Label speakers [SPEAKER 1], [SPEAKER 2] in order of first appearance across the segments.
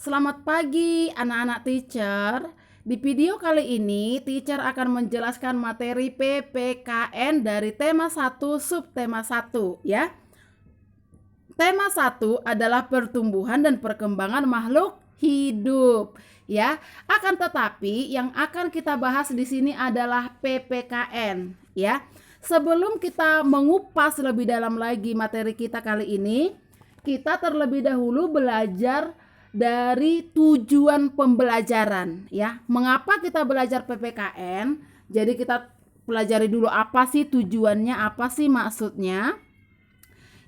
[SPEAKER 1] Selamat pagi anak-anak teacher. Di video kali ini teacher akan menjelaskan materi PPKN dari tema 1 subtema 1 ya. Tema 1 adalah pertumbuhan dan perkembangan makhluk hidup ya. Akan tetapi yang akan kita bahas di sini adalah PPKN ya. Sebelum kita mengupas lebih dalam lagi materi kita kali ini, kita terlebih dahulu belajar dari tujuan pembelajaran ya. Mengapa kita belajar PPKN? Jadi kita pelajari dulu apa sih tujuannya, apa sih maksudnya.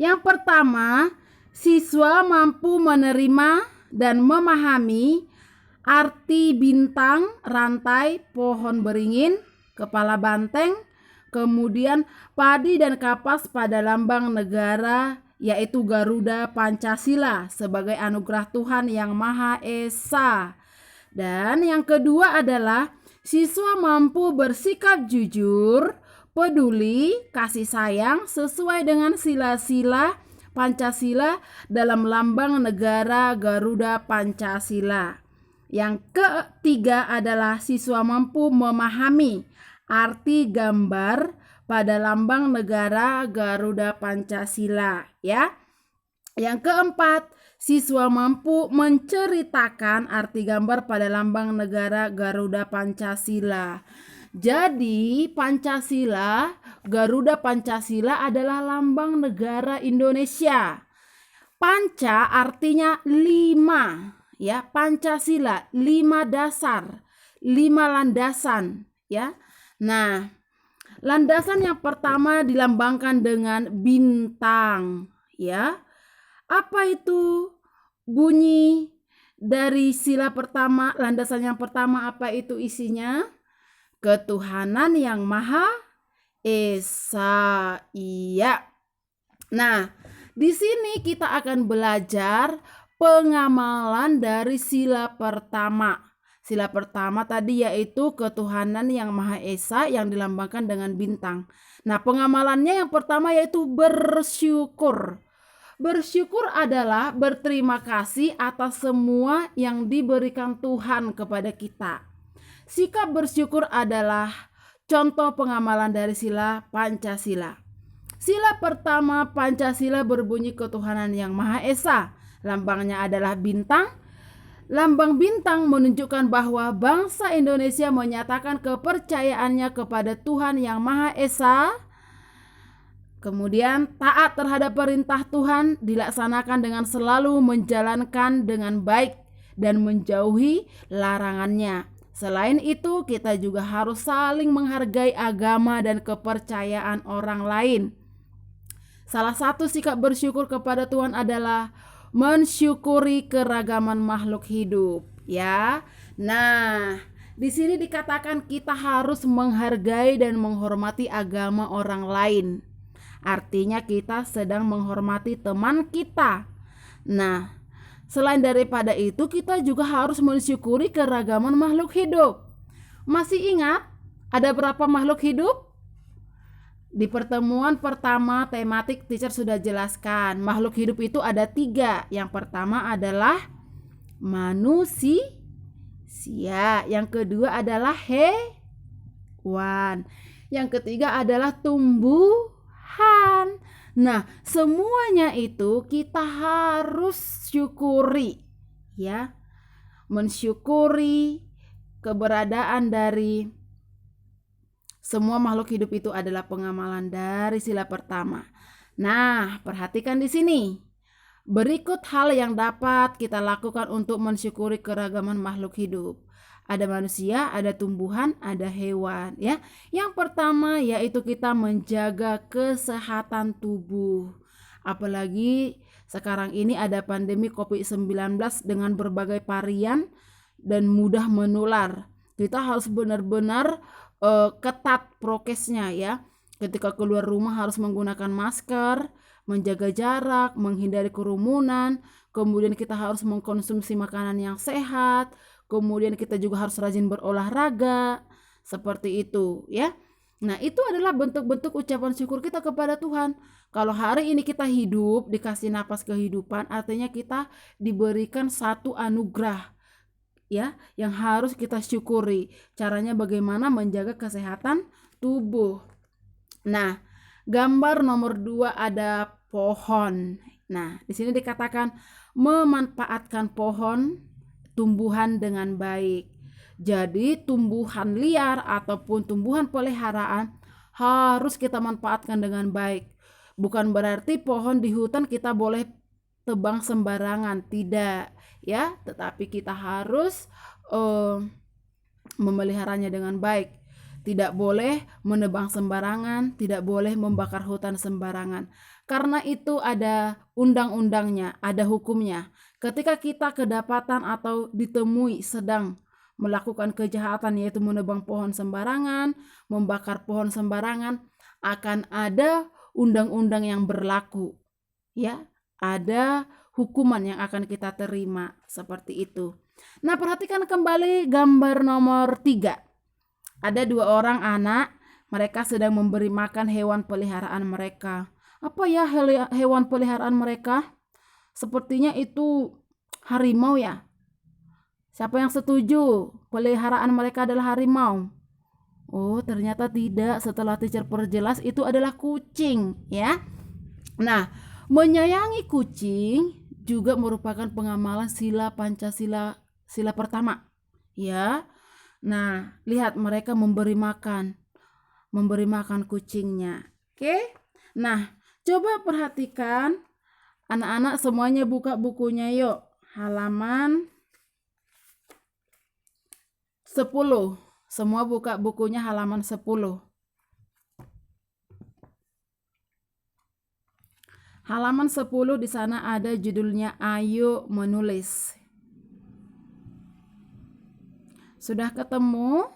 [SPEAKER 1] Yang pertama, siswa mampu menerima dan memahami arti bintang, rantai, pohon beringin, kepala banteng, kemudian padi dan kapas pada lambang negara yaitu Garuda Pancasila sebagai anugerah Tuhan Yang Maha Esa. Dan yang kedua adalah siswa mampu bersikap jujur, peduli, kasih sayang sesuai dengan sila-sila Pancasila dalam lambang negara Garuda Pancasila. Yang ketiga adalah siswa mampu memahami arti gambar pada lambang negara Garuda Pancasila ya. Yang keempat, siswa mampu menceritakan arti gambar pada lambang negara Garuda Pancasila. Jadi Pancasila, Garuda Pancasila adalah lambang negara Indonesia. Panca artinya 5 ya, Pancasila 5 dasar, 5 landasan ya. Nah, landasan yang pertama dilambangkan dengan bintang ya. Apa itu bunyi dari sila pertama, landasan yang pertama apa itu isinya? Ketuhanan yang Maha Esa. Iya. Nah, di sini kita akan belajar pengamalan dari sila pertama. Sila pertama tadi yaitu ketuhanan yang Maha Esa yang dilambangkan dengan bintang. Nah, pengamalannya yang pertama yaitu bersyukur. Bersyukur adalah berterima kasih atas semua yang diberikan Tuhan kepada kita. Sikap bersyukur adalah contoh pengamalan dari sila Pancasila. Sila pertama Pancasila berbunyi ketuhanan yang Maha Esa. Lambangnya adalah bintang. Lambang bintang menunjukkan bahwa bangsa Indonesia menyatakan kepercayaannya kepada Tuhan yang Maha Esa. Kemudian taat terhadap perintah Tuhan dilaksanakan dengan selalu menjalankan dengan baik dan menjauhi larangannya. Selain itu, kita juga harus saling menghargai agama dan kepercayaan orang lain. Salah satu sikap bersyukur kepada Tuhan adalah mensyukuri keragaman makhluk hidup, ya. Nah, di sini dikatakan kita harus menghargai dan menghormati agama orang lain. Artinya kita sedang menghormati teman kita. Nah, selain daripada itu kita juga harus mensyukuri keragaman makhluk hidup. Masih ingat ada berapa makhluk hidup? Di pertemuan pertama tematik teacher sudah jelaskan. Makhluk hidup itu ada 3. Yang pertama adalah manusia. Yang kedua adalah hewan. Yang ketiga adalah tumbuhan. Nah, semuanya itu kita harus syukuri ya. Mensyukuri keberadaan dari semua makhluk hidup itu adalah pengamalan dari sila pertama. Nah, perhatikan di sini. Berikut hal yang dapat kita lakukan untuk mensyukuri keragaman makhluk hidup. Ada manusia, ada tumbuhan, ada hewan ya. Yang pertama yaitu kita menjaga kesehatan tubuh. Apalagi sekarang ini ada pandemi COVID-19 dengan berbagai varian dan mudah menular. Kita harus benar-benar ketat prokesnya ya. Ketika keluar rumah harus menggunakan masker, menjaga jarak, menghindari kerumunan. Kemudian kita harus mengkonsumsi makanan yang sehat. Kemudian kita juga harus rajin berolahraga. Seperti itu ya. Nah, itu adalah bentuk-bentuk ucapan syukur kita kepada Tuhan. Kalau hari ini kita hidup, dikasih napas kehidupan, artinya kita diberikan satu anugerah ya, yang harus kita syukuri. Caranya bagaimana menjaga kesehatan tubuh. Nah, gambar nomor 2 ada pohon. Nah, di sini dikatakan memanfaatkan pohon tumbuhan dengan baik. Jadi, tumbuhan liar ataupun tumbuhan peliharaan harus kita manfaatkan dengan baik. Bukan berarti pohon di hutan kita boleh tebang sembarangan, tidak ya, tetapi kita harus memeliharanya dengan baik. Tidak boleh menebang sembarangan, tidak boleh membakar hutan sembarangan. Karena itu ada undang-undangnya, ada hukumnya. Ketika kita kedapatan atau ditemui sedang melakukan kejahatan, yaitu menebang pohon sembarangan, membakar pohon sembarangan, akan ada undang-undang yang berlaku. Ya, ada hukuman yang akan kita terima seperti itu. Nah, perhatikan kembali gambar nomor 3. Ada 2 orang anak, mereka sedang memberi makan hewan peliharaan mereka. Apa ya hewan peliharaan mereka? Sepertinya itu harimau ya. Siapa yang setuju peliharaan mereka adalah harimau? Oh, ternyata tidak. Setelah teacher perjelas, itu adalah kucing ya. Nah, menyayangi kucing juga merupakan pengamalan sila Pancasila, sila pertama ya. Nah, lihat mereka memberi makan kucingnya. Oke. Nah, coba perhatikan anak-anak, semuanya buka bukunya yuk. Halaman 10. Semua buka bukunya halaman 10. Halaman 10 di sana ada judulnya Ayo Menulis. Sudah ketemu?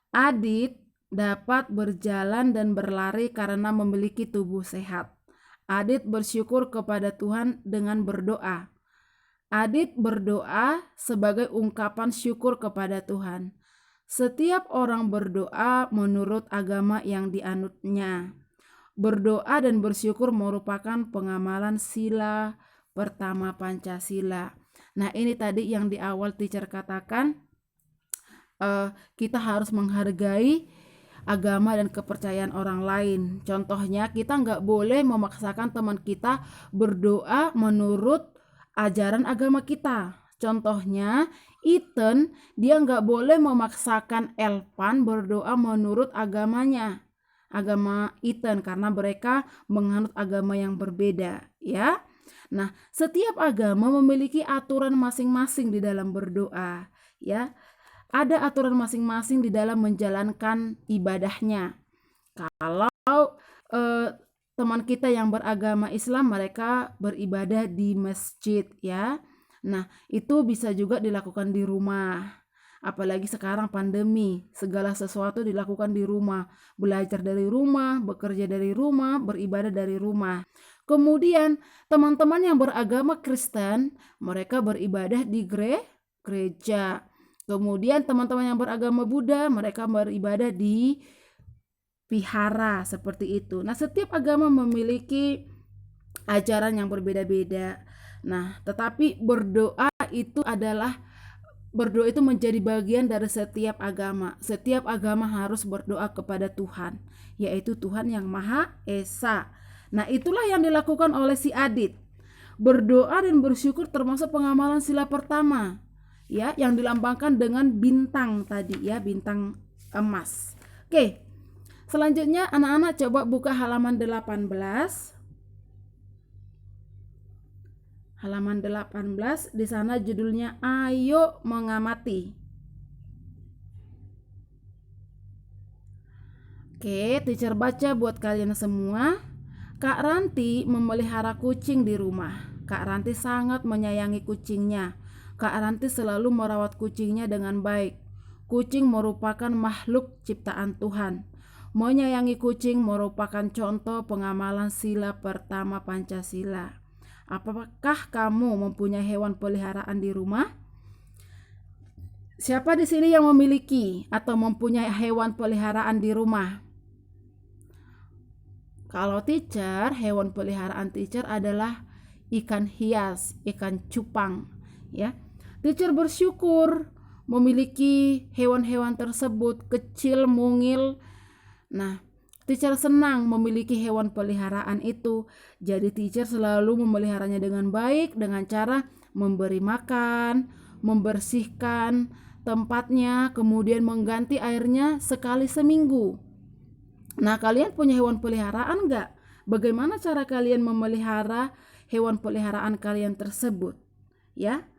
[SPEAKER 1] Adit dapat berjalan dan berlari karena memiliki tubuh sehat. Adit bersyukur kepada Tuhan dengan berdoa. Adit berdoa sebagai ungkapan syukur kepada Tuhan. Setiap orang berdoa menurut agama yang dianutnya. Berdoa dan bersyukur merupakan pengamalan sila pertama Pancasila. Nah, ini tadi yang di awal teacher katakan, kita harus menghargai agama dan kepercayaan orang lain. Contohnya, kita nggak boleh memaksakan teman kita berdoa menurut ajaran agama kita. Contohnya, Ethan, dia nggak boleh memaksakan Elvan berdoa menurut agamanya, agama Ethan, karena mereka menganut agama yang berbeda ya. Nah, setiap agama memiliki aturan masing-masing di dalam berdoa ya. Ada aturan masing-masing di dalam menjalankan ibadahnya. Kalau teman kita yang beragama Islam, mereka beribadah di masjid ya. Nah, itu bisa juga dilakukan di rumah. Apalagi sekarang pandemi, segala sesuatu dilakukan di rumah. Belajar dari rumah, bekerja dari rumah, beribadah dari rumah. Kemudian teman-teman yang beragama Kristen, mereka beribadah di gereja. Kemudian teman-teman yang beragama Buddha, mereka beribadah di vihara, seperti itu. Nah, setiap agama memiliki ajaran yang berbeda-beda. Nah, tetapi berdoa itu menjadi bagian dari setiap agama. Setiap agama harus berdoa kepada Tuhan, yaitu Tuhan yang Maha Esa. Nah, itulah yang dilakukan oleh si Adit. Berdoa dan bersyukur termasuk pengamalan sila pertama ya, yang dilambangkan dengan bintang tadi ya, bintang emas. Oke. Selanjutnya anak-anak coba buka halaman 18. Halaman 18, di sana judulnya Ayo Mengamati. Oke, teacher baca buat kalian semua. Kak Ranti memelihara kucing di rumah. Kak Ranti sangat menyayangi kucingnya. Kak Ranti selalu merawat kucingnya dengan baik. Kucing merupakan makhluk ciptaan Tuhan. Menyayangi kucing merupakan contoh pengamalan sila pertama Pancasila. Apakah kamu mempunyai hewan peliharaan di rumah? Siapa di sini yang memiliki atau mempunyai hewan peliharaan di rumah? Kalau teacher, hewan peliharaan teacher adalah ikan hias, ikan cupang, ya. Teacher bersyukur memiliki hewan-hewan tersebut, kecil, mungil. Nah, teacher senang memiliki hewan peliharaan itu. Jadi teacher selalu memeliharanya dengan baik dengan cara memberi makan, membersihkan tempatnya, kemudian mengganti airnya sekali seminggu. Nah, kalian punya hewan peliharaan nggak? Bagaimana cara kalian memelihara hewan peliharaan kalian tersebut? Ya.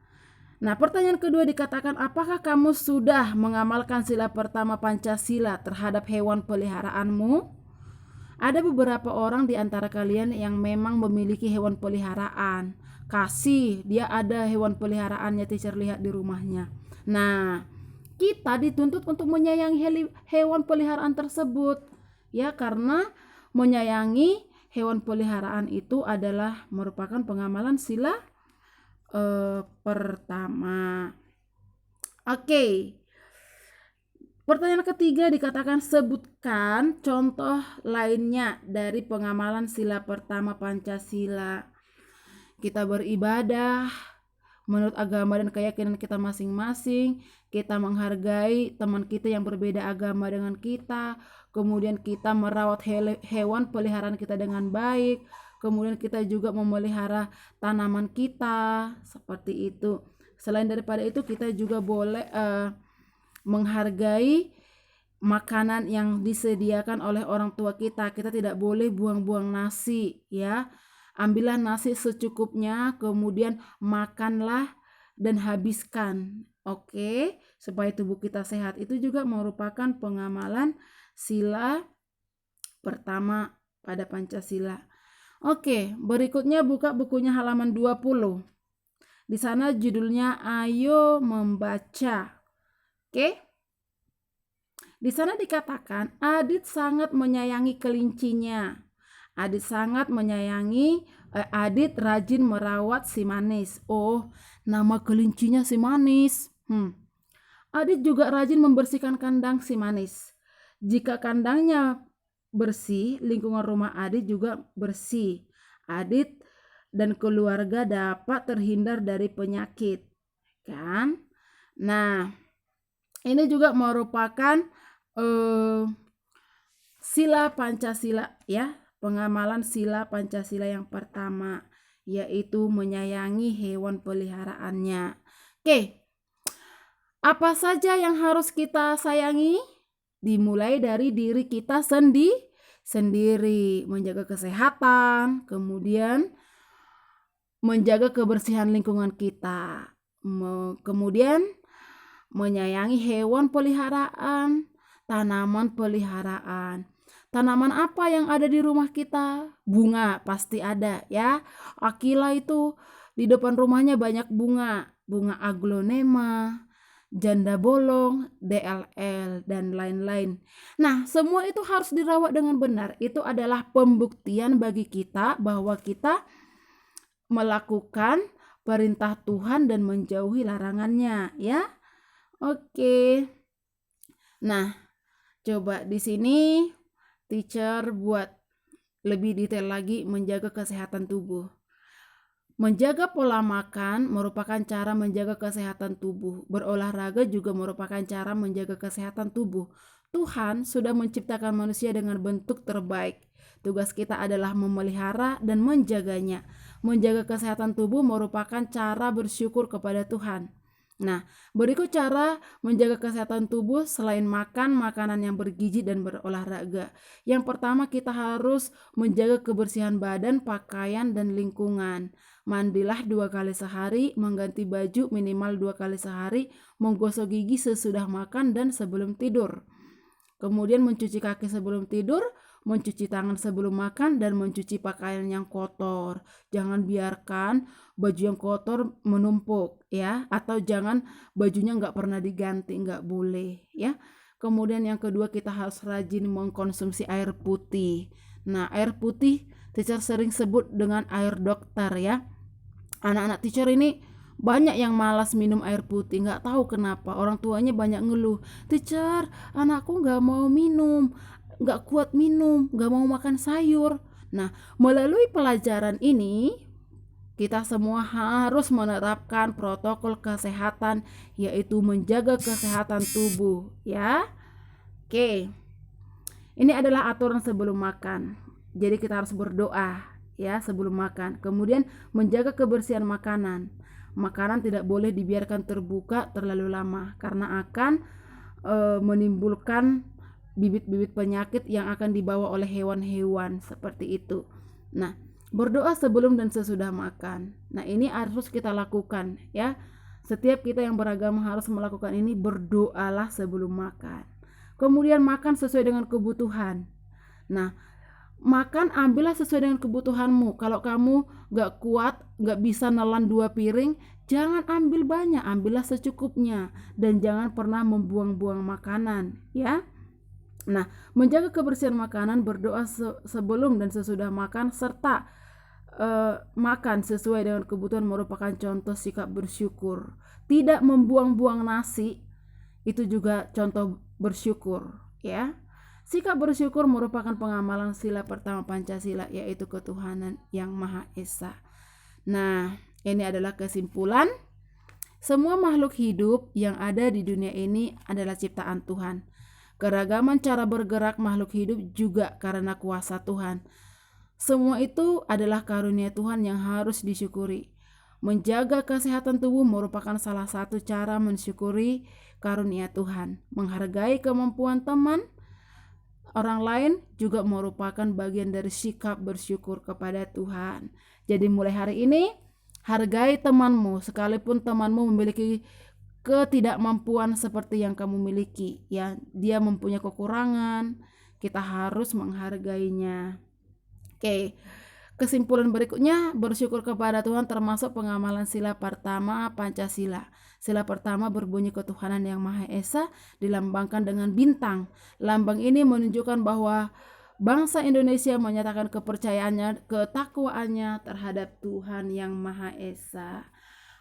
[SPEAKER 1] Nah, pertanyaan kedua dikatakan, apakah kamu sudah mengamalkan sila pertama Pancasila terhadap hewan peliharaanmu? Ada beberapa orang di antara kalian yang memang memiliki hewan peliharaan. Kasih, dia ada hewan peliharaannya, teacher lihat di rumahnya. Nah, kita dituntut untuk menyayangi hewan peliharaan tersebut. Ya, karena menyayangi hewan peliharaan itu adalah merupakan pengamalan sila pertama. Oke. Pertanyaan ketiga dikatakan, sebutkan contoh lainnya dari pengamalan sila pertama Pancasila. Kita beribadah menurut agama dan keyakinan kita masing-masing. Kita menghargai teman kita yang berbeda agama dengan kita. Kemudian kita merawat hewan peliharaan kita dengan baik. Kemudian kita juga memelihara tanaman kita, seperti itu. Selain daripada itu, kita juga boleh menghargai makanan yang disediakan oleh orang tua kita. Kita tidak boleh buang-buang nasi, ya. Ambillah nasi secukupnya, kemudian makanlah dan habiskan. Oke, supaya tubuh kita sehat. Itu juga merupakan pengamalan sila pertama pada Pancasila. Oke, berikutnya buka bukunya halaman 20. Di sana judulnya Ayo Membaca. Oke. Di sana dikatakan Adit sangat menyayangi kelincinya. Adit sangat menyayangi, Adit rajin merawat si Manis. Oh, nama kelincinya si Manis. Adit juga rajin membersihkan kandang si Manis. Jika kandangnya bersih, lingkungan rumah Adit juga bersih. Adit dan keluarga dapat terhindar dari penyakit, kan? Nah, ini juga merupakan sila Pancasila, ya, pengamalan sila Pancasila yang pertama, yaitu menyayangi hewan peliharaannya. Oke, apa saja yang harus kita sayangi? Dimulai dari diri kita sendiri, menjaga kesehatan, kemudian menjaga kebersihan lingkungan kita, kemudian menyayangi hewan peliharaan, tanaman peliharaan. Tanaman apa yang ada di rumah kita? Bunga pasti ada, ya. Akila itu di depan rumahnya banyak bunga aglonema, janda bolong, DLL, dan lain-lain. Nah, semua itu harus dirawat dengan benar. Itu adalah pembuktian bagi kita bahwa kita melakukan perintah Tuhan dan menjauhi larangannya, ya. Oke. Nah, coba di sini teacher buat lebih detail lagi menjaga kesehatan tubuh. Menjaga pola makan merupakan cara menjaga kesehatan tubuh. Berolahraga juga merupakan cara menjaga kesehatan tubuh. Tuhan sudah menciptakan manusia dengan bentuk terbaik. Tugas kita adalah memelihara dan menjaganya. Menjaga kesehatan tubuh merupakan cara bersyukur kepada Tuhan. Nah, berikut cara menjaga kesehatan tubuh selain makan makanan yang bergizi dan berolahraga. Yang pertama, kita harus menjaga kebersihan badan, pakaian, dan lingkungan. Mandilah 2 kali sehari, mengganti baju minimal 2 kali sehari, menggosok gigi sesudah makan dan sebelum tidur. Kemudian mencuci kaki sebelum tidur, mencuci tangan sebelum makan, dan mencuci pakaian yang kotor. Jangan biarkan baju yang kotor menumpuk, ya, atau jangan bajunya nggak pernah diganti, nggak boleh, ya. Kemudian yang kedua, kita harus rajin mengkonsumsi air putih. Nah, air putih teacher sering sebut dengan air dokter, ya. Anak-anak teacher ini banyak yang malas minum air putih, nggak tahu kenapa. Orang tuanya banyak ngeluh, teacher, anakku nggak mau minum. nggak kuat minum, nggak mau makan sayur. Nah, melalui pelajaran ini kita semua harus menerapkan protokol kesehatan, yaitu menjaga kesehatan tubuh, ya. Oke. Ini adalah aturan sebelum makan. Jadi kita harus berdoa ya sebelum makan. Kemudian menjaga kebersihan makanan. Makanan tidak boleh dibiarkan terbuka terlalu lama karena akan menimbulkan bibit-bibit penyakit yang akan dibawa oleh hewan-hewan seperti itu. Nah, berdoa sebelum dan sesudah makan. Nah, ini harus kita lakukan ya. Setiap kita yang beragama harus melakukan ini, berdoalah sebelum makan. Kemudian makan sesuai dengan kebutuhan. Nah, makan ambillah sesuai dengan kebutuhanmu. Kalau kamu gak kuat, gak bisa nelan 2 piring, jangan ambil banyak, ambillah secukupnya. Dan jangan pernah membuang-buang makanan ya. Nah, menjaga kebersihan makanan, berdoa sebelum dan sesudah makan, serta makan sesuai dengan kebutuhan merupakan contoh sikap bersyukur. Tidak membuang-buang nasi itu juga contoh bersyukur ya. Sikap bersyukur merupakan pengamalan sila pertama Pancasila, yaitu ketuhanan yang Maha Esa. Nah, ini adalah kesimpulan. Semua makhluk hidup yang ada di dunia ini adalah ciptaan Tuhan. Keragaman cara bergerak makhluk hidup juga karena kuasa Tuhan. Semua itu adalah karunia Tuhan yang harus disyukuri. Menjaga kesehatan tubuh merupakan salah satu cara mensyukuri karunia Tuhan. Menghargai kemampuan teman orang lain juga merupakan bagian dari sikap bersyukur kepada Tuhan. Jadi mulai hari ini, hargai temanmu sekalipun temanmu memiliki ketidakmampuan seperti yang kamu miliki ya. Dia mempunyai kekurangan, kita harus menghargainya. Oke. Kesimpulan berikutnya, bersyukur kepada Tuhan termasuk pengamalan sila pertama Pancasila. Sila pertama berbunyi ketuhanan yang Maha Esa dilambangkan dengan bintang. Lambang ini menunjukkan bahwa bangsa Indonesia menyatakan kepercayaannya, ketakwaannya terhadap Tuhan yang Maha Esa.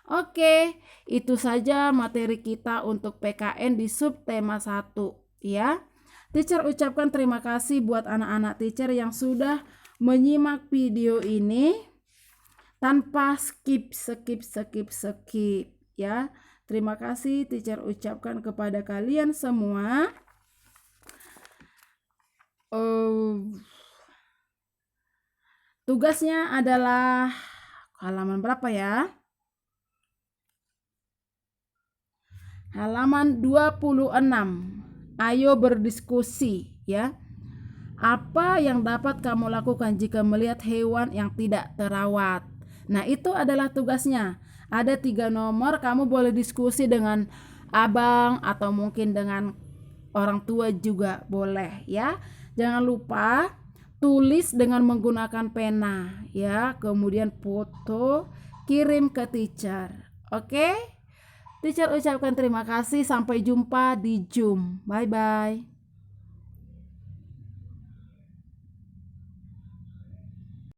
[SPEAKER 1] Oke, itu saja materi kita untuk PKN di subtema 1 ya. Teacher ucapkan terima kasih buat anak-anak teacher yang sudah menyimak video ini tanpa skip ya. Terima kasih teacher ucapkan kepada kalian semua. Tugasnya adalah halaman berapa ya? Halaman 26. Ayo berdiskusi ya. Apa yang dapat kamu lakukan jika melihat hewan yang tidak terawat? Nah, itu adalah tugasnya. Ada 3 nomor, kamu boleh diskusi dengan abang atau mungkin dengan orang tua juga boleh ya. Jangan lupa tulis dengan menggunakan pena ya. Kemudian foto, kirim ke teacher. Oke? Teacher ucapkan terima kasih. Sampai jumpa di Zoom. Bye-bye.